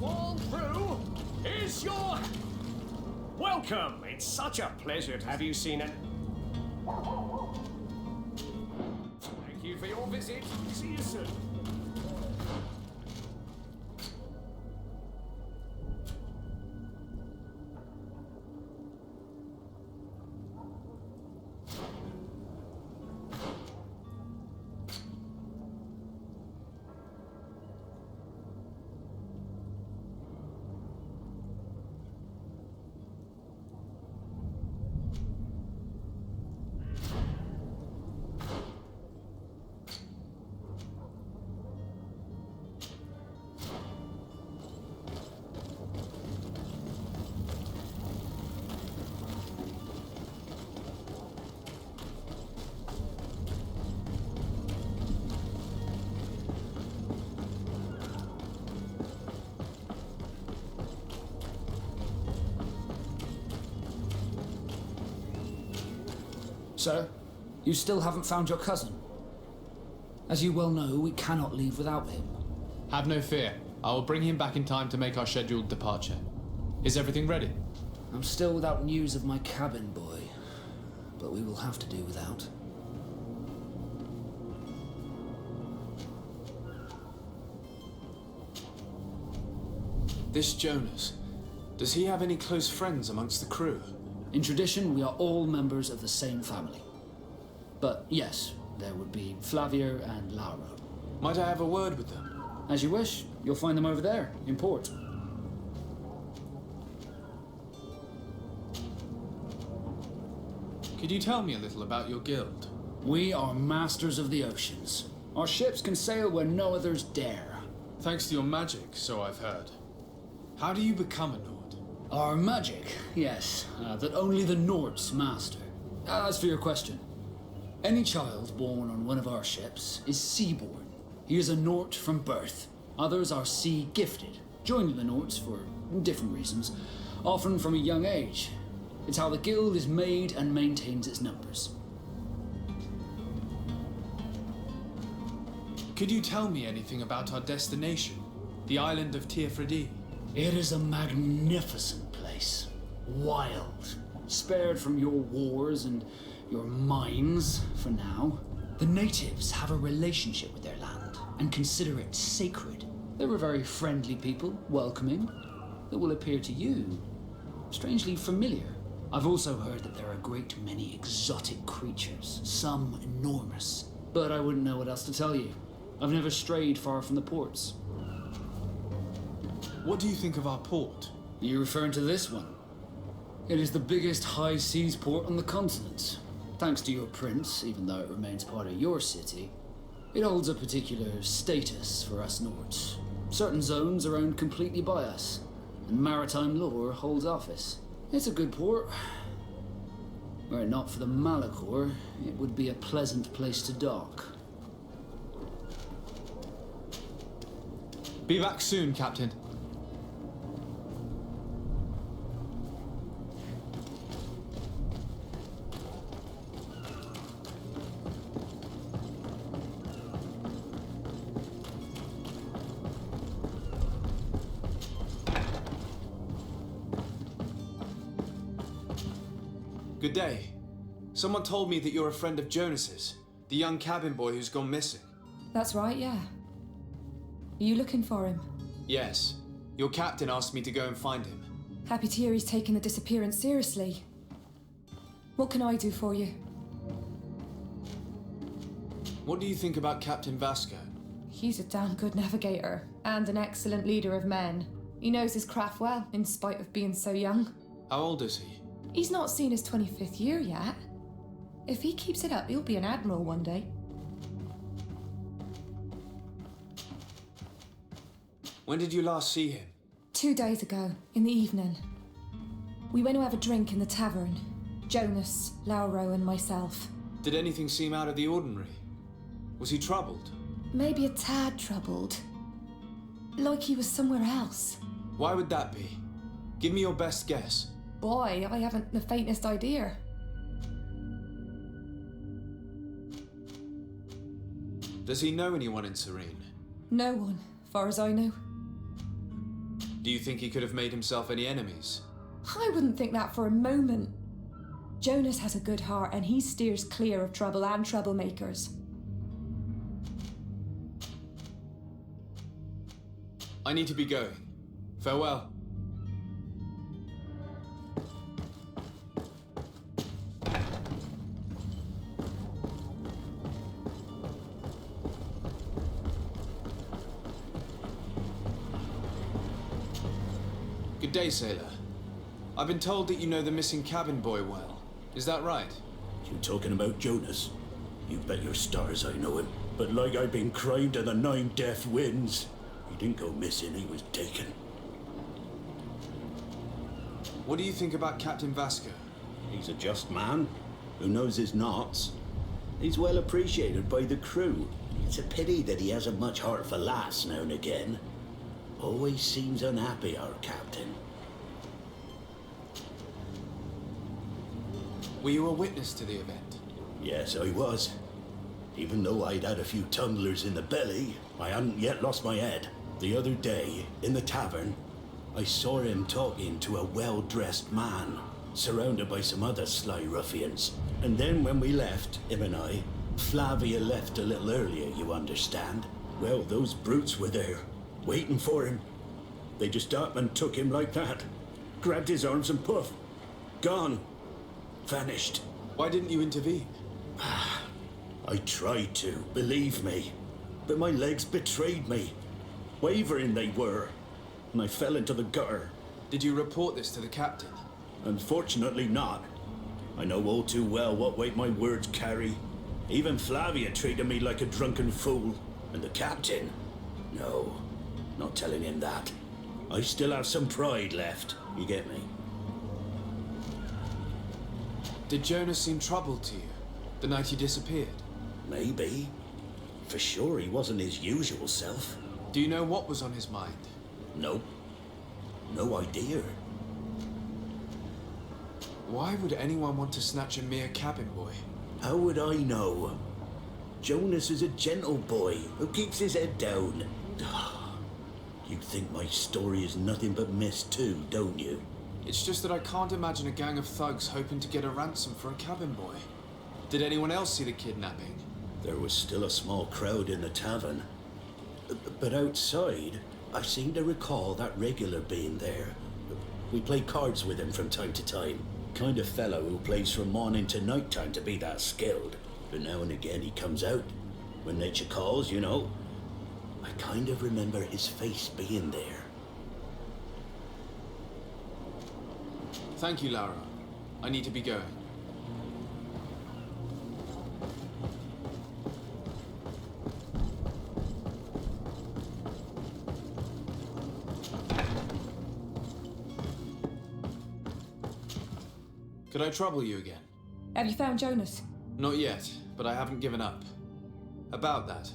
greedfall crew, here's your... Welcome! It's such a pleasure to have you seen it. Thank you for your visit. See you soon. Sir, you still haven't found your cousin. As you well know, we cannot leave without him. Have no fear. I will bring him back in time to make our scheduled departure. Is everything ready? I'm still without news of my cabin boy, but we will have to do without. This Jonas, does he have any close friends amongst the crew? In tradition, we are all members of the same family. But yes, there would be Flavia and Laura. Might I have a word with them? As you wish. You'll find them over there, in port. Could you tell me a little about your guild? We are masters of the oceans. Our ships can sail where no others dare. Thanks to your magic, so I've heard. How do you become a Nord? Our magic, yes, that only the Nords master. As for your question, any child born on one of our ships is seaborn. He is a Nord from birth. Others are sea-gifted, joining the Nords for different reasons, often from a young age. It's how the guild is made and maintains its numbers. Could you tell me anything about our destination, the island of Tiefredi? It is a magnificent place. Wild. Spared from your wars and your mines, for now. The natives have a relationship with their land and consider it sacred. They were very friendly people, welcoming, that will appear to you strangely familiar. I've also heard that there are a great many exotic creatures, some enormous. But I wouldn't know what else to tell you. I've never strayed far from the ports. What do you think of our port? Are you referring to this one? It is the biggest high seas port on the continent. Thanks to your prince, even though it remains part of your city, it holds a particular status for us Nords. Certain zones are owned completely by us, and maritime law holds office. It's a good port. Were it not for the Malachor, it would be a pleasant place to dock. Be back soon, Captain. Good day. Someone told me that you're a friend of Jonas's, the young cabin boy who's gone missing. That's right, yeah. Are you looking for him? Yes. Your captain asked me to go and find him. Happy to hear he's taken the disappearance seriously. What can I do for you? What do you think about Captain Vasco? He's a damn good navigator and an excellent leader of men. He knows his craft well, in spite of being so young. How old is he? He's not seen his 25th year yet. If he keeps it up, he'll be an admiral one day. When did you last see him? 2 days ago, in the evening. We went to have a drink in the tavern. Jonas, Lauro and myself. Did anything seem out of the ordinary? Was he troubled? Maybe a tad troubled. Like he was somewhere else. Why would that be? Give me your best guess. Boy, I haven't the faintest idea. Does he know anyone in Serene? No one, far as I know. Do you think he could have made himself any enemies? I wouldn't think that for a moment. Jonas has a good heart and he steers clear of trouble and troublemakers. I need to be going. Farewell. Good day, sailor. I've been told that you know the missing cabin boy well. Is that right? You talking about Jonas? You bet your stars I know him. But like I've been crying to the 9 death winds, he didn't go missing, he was taken. What do you think about Captain Vasco? He's a just man who knows his knots. He's well appreciated by the crew. It's a pity that he hasn't much heart for laughs now and again. Always seems unhappy, our captain. Were you a witness to the event? Yes, I was. Even though I'd had a few tumblers in the belly, I hadn't yet lost my head. The other day, in the tavern, I saw him talking to a well-dressed man, surrounded by some other sly ruffians. And then when we left, him and I, Flavia left a little earlier, you understand. Well, those brutes were there, waiting for him. They just up and took him like that. Grabbed his arms and poof, gone. Vanished. Why didn't you intervene? I tried to, believe me. But my legs betrayed me. Wavering they were. And I fell into the gutter. Did you report this to the captain? Unfortunately not. I know all too well what weight my words carry. Even Flavia treated me like a drunken fool. And the captain? No, not telling him that. I still have some pride left. You get me? Did Jonas seem troubled to you the night he disappeared? Maybe. For sure he wasn't his usual self. Do you know what was on his mind? Nope. No idea. Why would anyone want to snatch a mere cabin boy? How would I know? Jonas is a gentle boy who keeps his head down. You think my story is nothing but mist too, don't you? It's just that I can't imagine a gang of thugs hoping to get a ransom for a cabin boy. Did anyone else see the kidnapping? There was still a small crowd in the tavern. But outside, I seem to recall that regular being there. We play cards with him from time to time. Kind of fellow who plays from morning to night time to be that skilled. But now and again he comes out. When nature calls, you know. I kind of remember his face being there. Thank you, Laura. I need to be going. Could I trouble you again? Have you found Jonas? Not yet, but I haven't given up. About that.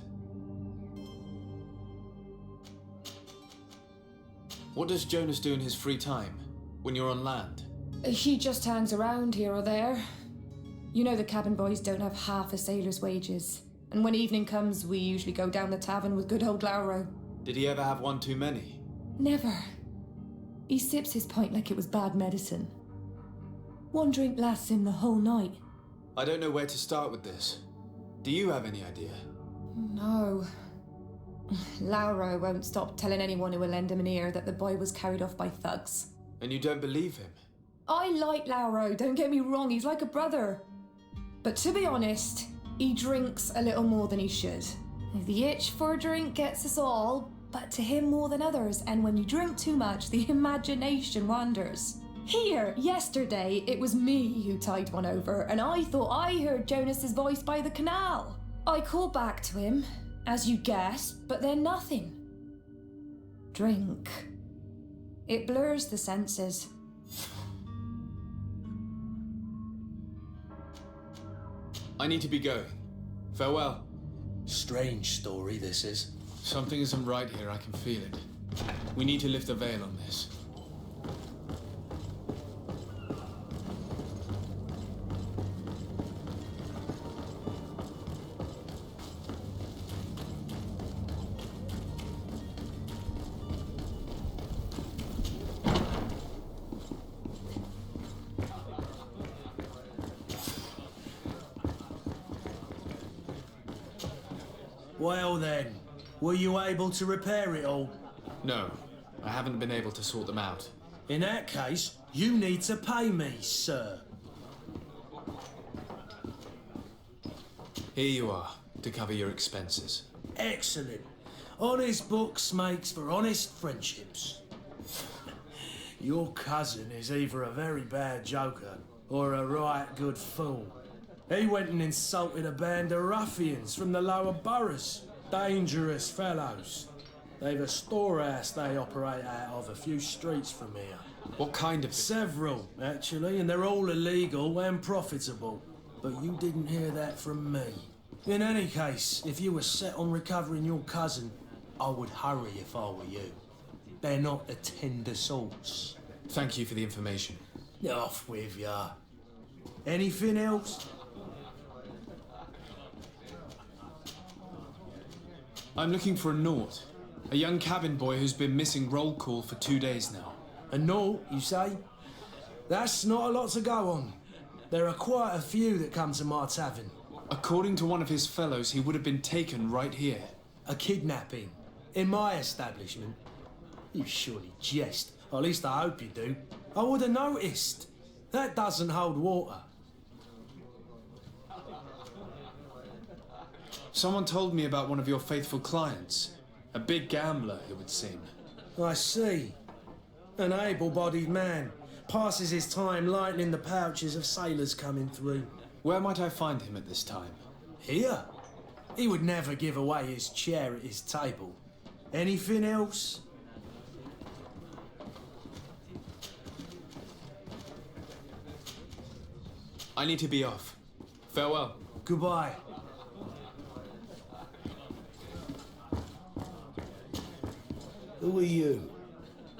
What does Jonas do in his free time, when you're on land? He just hangs around here or there. You know the cabin boys don't have half a sailor's wages. And when evening comes, we usually go down the tavern with good old Lauro. Did he ever have one too many? Never. He sips his pint like it was bad medicine. One drink lasts him the whole night. I don't know where to start with this. Do you have any idea? No. Lauro won't stop telling anyone who will lend him an ear that the boy was carried off by thugs. And you don't believe him? I like Lauro, don't get me wrong, he's like a brother. But to be honest, he drinks a little more than he should. The itch for a drink gets us all, but to him more than others, and when you drink too much, the imagination wanders. Here, yesterday, it was me who tied one over, and I thought I heard Jonas's voice by the canal. I called back to him, as you guessed, but then nothing. Drink. It blurs the senses. I need to be going. Farewell. Strange story this is. Something isn't right here, I can feel it. We need to lift the veil on this. Well then, were you able to repair it all? No, I haven't been able to sort them out. In that case, you need to pay me, sir. Here you are, to cover your expenses. Excellent. Honest books makes for honest friendships. Your cousin is either a very bad joker or a right good fool. He went and insulted a band of ruffians from the lower boroughs. Dangerous fellows. They've a storehouse they operate out of a few streets from here. What kind of... Several, actually, and they're all illegal and profitable. But you didn't hear that from me. In any case, if you were set on recovering your cousin, I would hurry if I were you. They're not a tender sauce. Thank you for the information. Off with ya. Anything else? I'm looking for a Naut. A young cabin boy who's been missing roll call for 2 days now. A Naut, you say? That's not a lot to go on. There are quite a few that come to my tavern. According to one of his fellows, he would have been taken right here. A kidnapping? In my establishment? You surely jest. Or at least I hope you do. I would have noticed. That doesn't hold water. Someone told me about one of your faithful clients. A big gambler, it would seem. I see. An able-bodied man. Passes his time lightening the pouches of sailors coming through. Where might I find him at this time? Here? He would never give away his chair at his table. Anything else? I need to be off. Farewell. Goodbye. Who are you?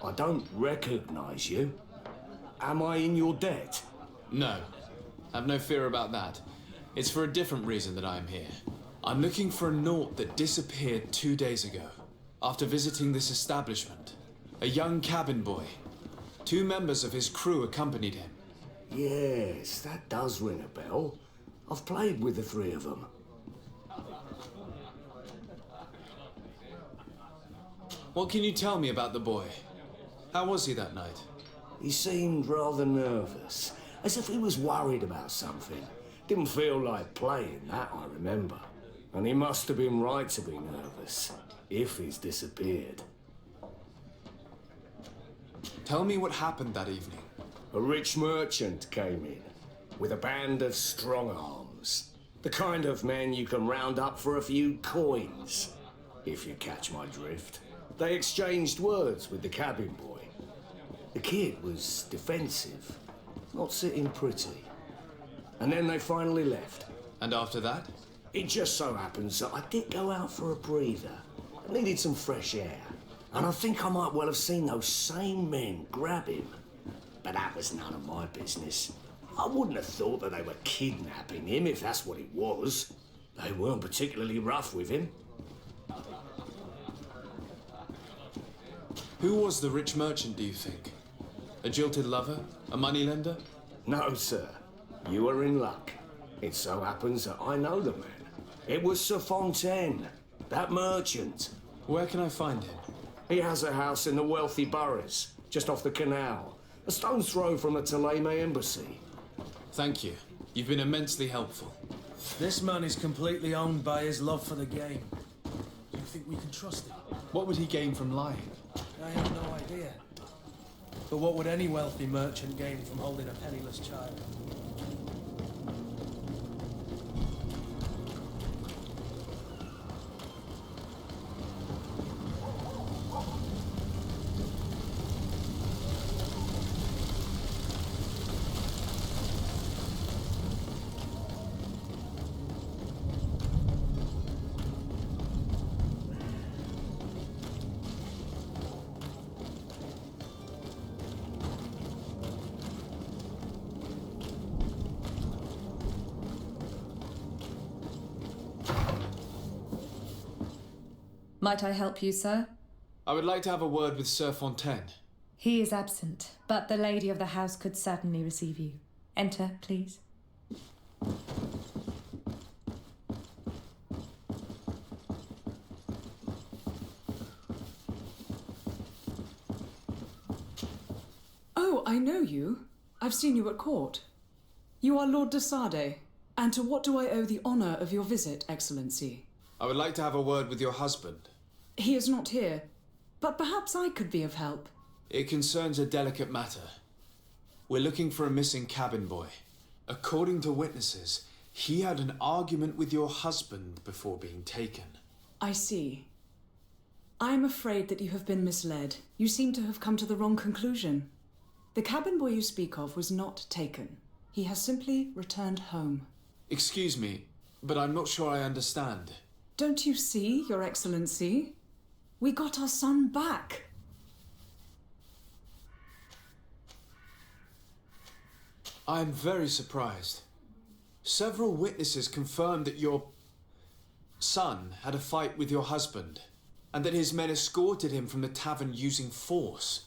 I don't recognize you. Am I in your debt? No. Have no fear about that. It's for a different reason that I am here. I'm looking for a Naut that disappeared 2 days ago, after visiting this establishment. A young cabin boy. 2 members of his crew accompanied him. Yes, that does ring a bell. I've played with the 3 of them. What can you tell me about the boy? How was he that night? He seemed rather nervous, as if he was worried about something. Didn't feel like playing, that I remember. And he must have been right to be nervous, if he's disappeared. Tell me what happened that evening. A rich merchant came in, with a band of strong arms. The kind of men you can round up for a few coins, if you catch my drift. They exchanged words with the cabin boy. The kid was defensive, not sitting pretty. And then they finally left. And after that? It just so happens that I did go out for a breather. I needed some fresh air. And I think I might well have seen those same men grab him. But that was none of my business. I wouldn't have thought that they were kidnapping him if that's what it was. They weren't particularly rough with him. Who was the rich merchant, do you think? A jilted lover? A moneylender? No, sir. You are in luck. It so happens that I know the man. It was Sir Fontaine, that merchant. Where can I find him? He has a house in the wealthy boroughs, just off the canal. A stone's throw from the Theleme embassy. Thank you. You've been immensely helpful. This man is completely owned by his love for the game. Do you think we can trust him? What would he gain from lying? I have no idea. But what would any wealthy merchant gain from holding a penniless child? Might I help you, sir? I would like to have a word with Sir Fontaine. He is absent, but the lady of the house could certainly receive you. Enter, please. I know you. I've seen you at court. You are Lord de Sade. And to what do I owe the honor of your visit, Excellency? I would like to have a word with your husband. He is not here, but perhaps I could be of help. It concerns a delicate matter. We're looking for a missing cabin boy. According to witnesses, he had an argument with your husband before being taken. I see. I am afraid that you have been misled. You seem to have come to the wrong conclusion. The cabin boy you speak of was not taken. He has simply returned home. Excuse me, but I'm not sure I understand. Don't you see, Your Excellency? We got our son back. I am very surprised. Several witnesses confirmed that your son had a fight with your husband, and that his men escorted him from the tavern using force.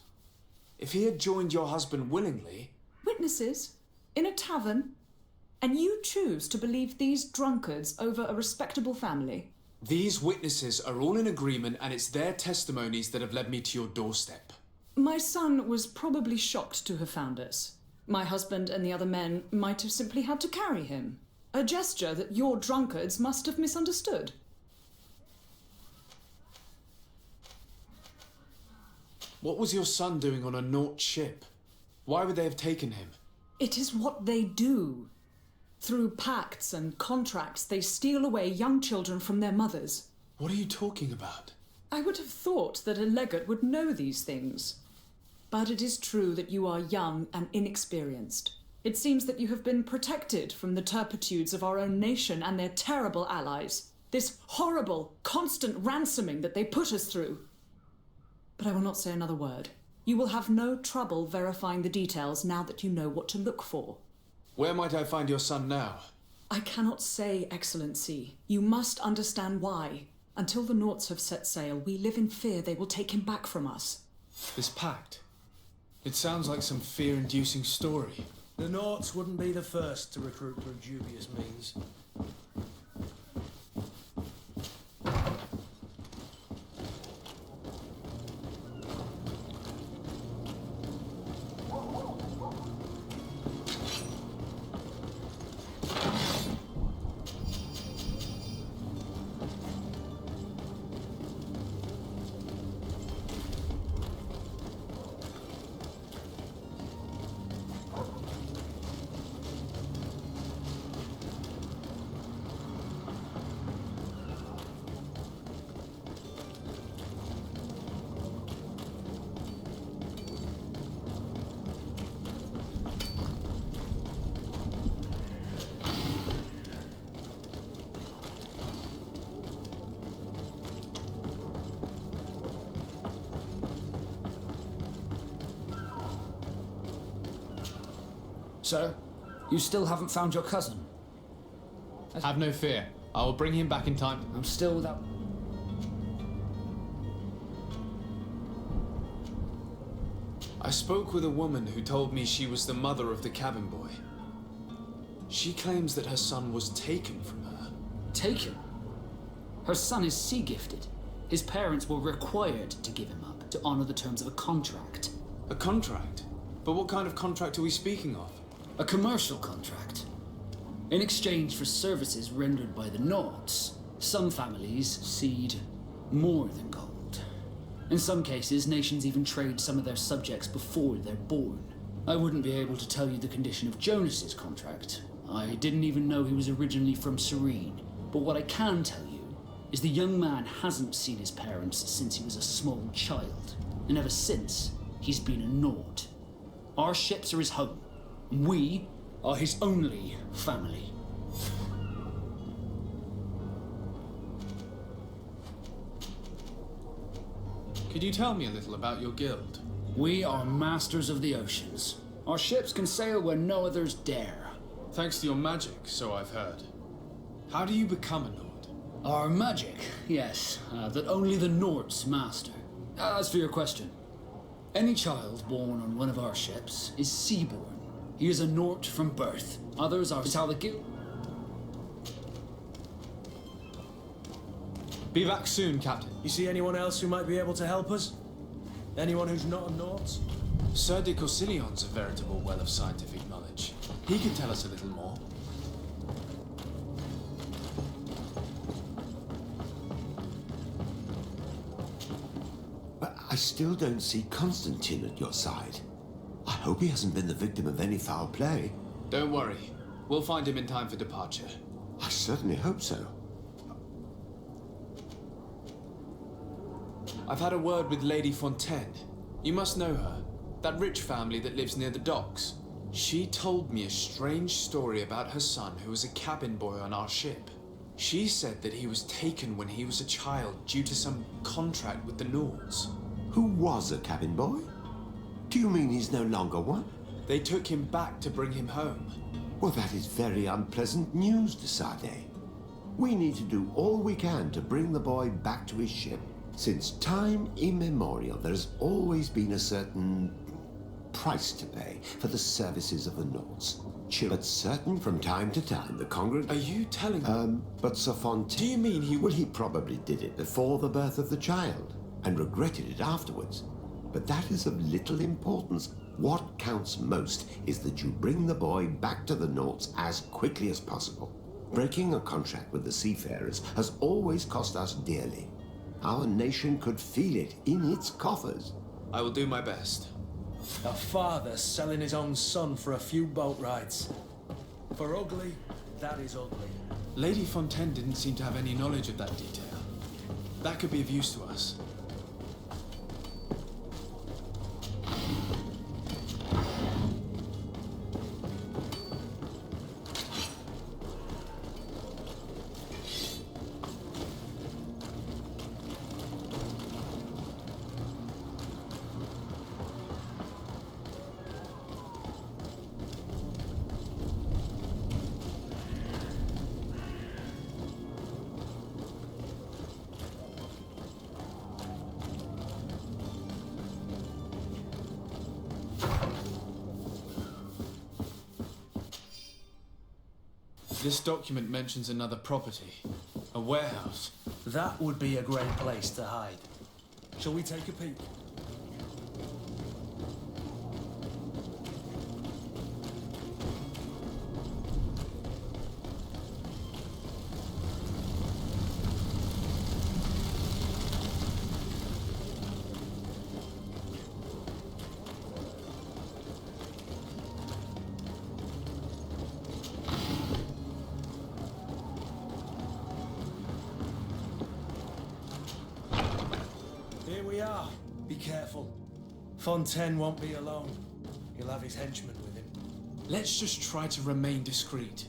If he had joined your husband willingly... Witnesses? In a tavern? And you choose to believe these drunkards over a respectable family? These witnesses are all in agreement, and it's their testimonies that have led me to your doorstep. My son was probably shocked to have found us. My husband and the other men might have simply had to carry him. A gesture that your drunkards must have misunderstood. What was your son doing on a Naut ship? Why would they have taken him? It is what they do. Through pacts and contracts, they steal away young children from their mothers. What are you talking about? I would have thought that a legate would know these things. But it is true that you are young and inexperienced. It seems that you have been protected from the turpitudes of our own nation and their terrible allies. This horrible, constant ransoming that they put us through. But I will not say another word. You will have no trouble verifying the details now that you know what to look for. Where might I find your son now? I cannot say, Excellency. You must understand why. Until the Nauts have set sail, we live in fear they will take him back from us. This pact? It sounds like some fear-inducing story. The Nauts wouldn't be the first to recruit through dubious means. Sir, you still haven't found your cousin? Have no fear. I will bring him back in time. I'm still without... I spoke with a woman who told me she was the mother of the cabin boy. She claims that her son was taken from her. Taken? Her son is sea-gifted. His parents were required to give him up to honor the terms of a contract. A contract? But what kind of contract are we speaking of? A commercial contract. In exchange for services rendered by the Nauts, some families cede more than gold. In some cases, nations even trade some of their subjects before they're born. I wouldn't be able to tell you the condition of Jonas's contract. I didn't even know he was originally from Serene. But what I can tell you is the young man hasn't seen his parents since he was a small child. And ever since, he's been a Naut. Our ships are his home. We are his only family. Could you tell me a little about your guild? We are masters of the oceans. Our ships can sail where no others dare. Thanks to your magic, so I've heard. How do you become a Naut? Our magic, yes, that only the Nauts master. As for your question, any child born on one of our ships is seaborn. He is a Naut from birth. Others are how the guild. Be back soon, Captain. You see anyone else who might be able to help us? Anyone who's not a Naut? Sir de Corsillion's a veritable well of scientific knowledge. He can tell us a little more. But I still don't see Constantine at your side. I hope he hasn't been the victim of any foul play. Don't worry. We'll find him in time for departure. I certainly hope so. I've had a word with Lady Fontaine. You must know her. That rich family that lives near the docks. She told me a strange story about her son who was a cabin boy on our ship. She said that he was taken when he was a child due to some contract with the Nords. Who was a cabin boy? Do you mean he's no longer one? They took him back to bring him home. Well, that is very unpleasant news, de Sade. We need to do all we can to bring the boy back to his ship. Since time immemorial, there has always been a certain price to pay for the services of the Nords. But certain from time to time, the Are you telling me? But Sir Fontaine... Do you mean he... Well, he probably did it before the birth of the child, and regretted it afterwards. But that is of little importance. What counts most is that you bring the boy back to the Nords as quickly as possible. Breaking a contract with the seafarers has always cost us dearly. Our nation could feel it in its coffers. I will do my best. A father selling his own son for a few boat rides. For ugly, that is ugly. Lady Fontaine didn't seem to have any knowledge of that detail. That could be of use to us. This document mentions another property. A warehouse. That would be a great place to hide. Shall we take a peek? Here we are. Be careful. Fontaine won't be alone. He'll have his henchmen with him. Let's just try to remain discreet.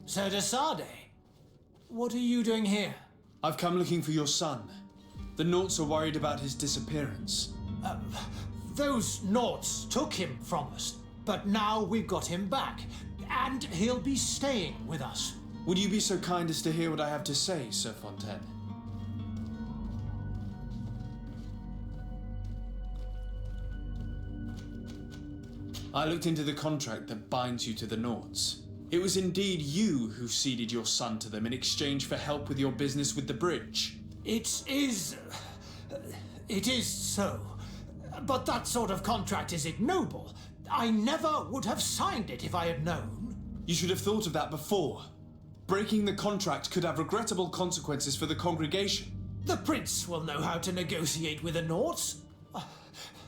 Sir de Sade, what are you doing here? I've come looking for your son. The Nauts are worried about his disappearance. Those Nauts took him from us, but now we've got him back, and he'll be staying with us. Would you be so kind as to hear what I have to say, Sir Fontaine? I looked into the contract that binds you to the Nauts. It was indeed you who ceded your son to them in exchange for help with your business with the bridge. It is so. But that sort of contract is ignoble. I never would have signed it if I had known. You should have thought of that before. Breaking the contract could have regrettable consequences for the congregation. The prince will know how to negotiate with the Nauts.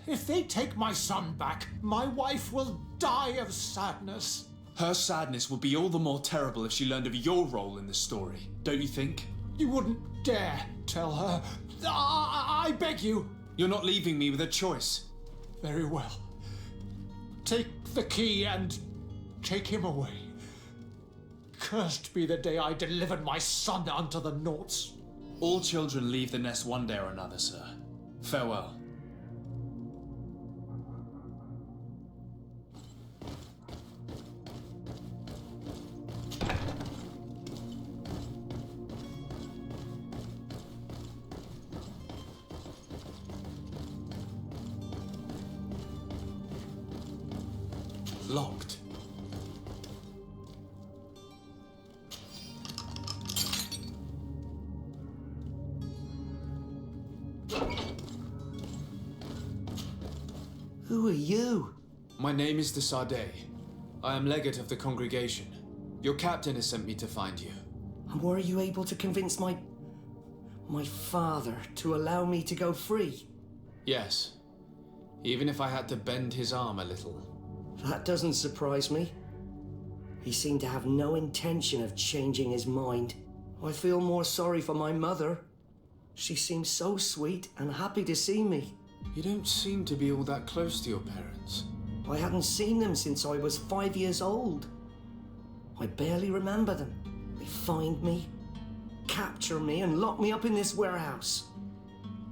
If they take my son back, my wife will die of sadness. Her sadness would be all the more terrible if she learned of your role in the story, don't you think? You wouldn't dare tell her. I beg you. You're not leaving me with a choice. Very well. Take the key and take him away. Cursed be the day I delivered my son unto the Nauts. All children leave the nest one day or another, sir. Farewell. Locked. Who are you? My name is de Sardet. I am legate of the congregation. Your captain has sent me to find you. And were you able to convince my father to allow me to go free? Yes. Even if I had to bend his arm a little. That doesn't surprise me. He seemed to have no intention of changing his mind. I feel more sorry for my mother. She seemed so sweet and happy to see me. You don't seem to be all that close to your parents. I hadn't seen them since I was 5 years old. I barely remember them. They find me, capture me, and lock me up in this warehouse.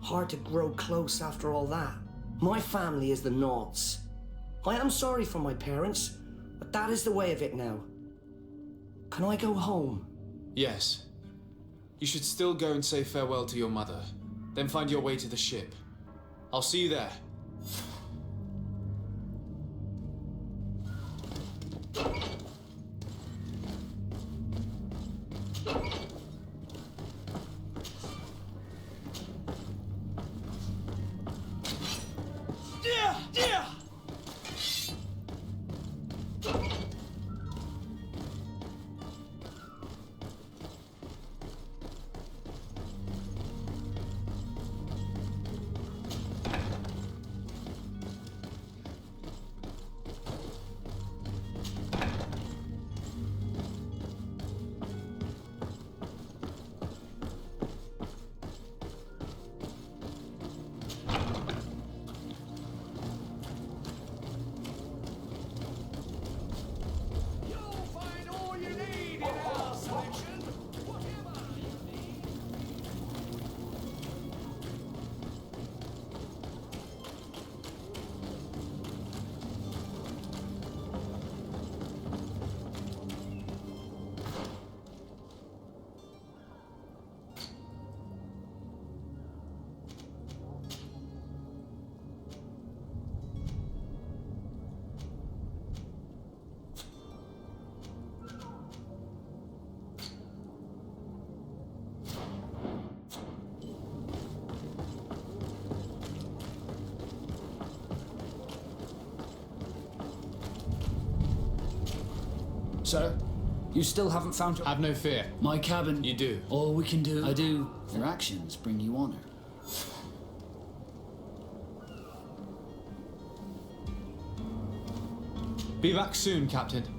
Hard to grow close after all that. My family is the Naughts. I am sorry for my parents, but that is the way of it now. Can I go home? Yes. You should still go and say farewell to your mother. Then find your way to the ship. I'll see you there. Sir, you still haven't found your... Have no fear. My cabin. You do. All we can do... I do. Your actions bring you honor. Be back soon, Captain.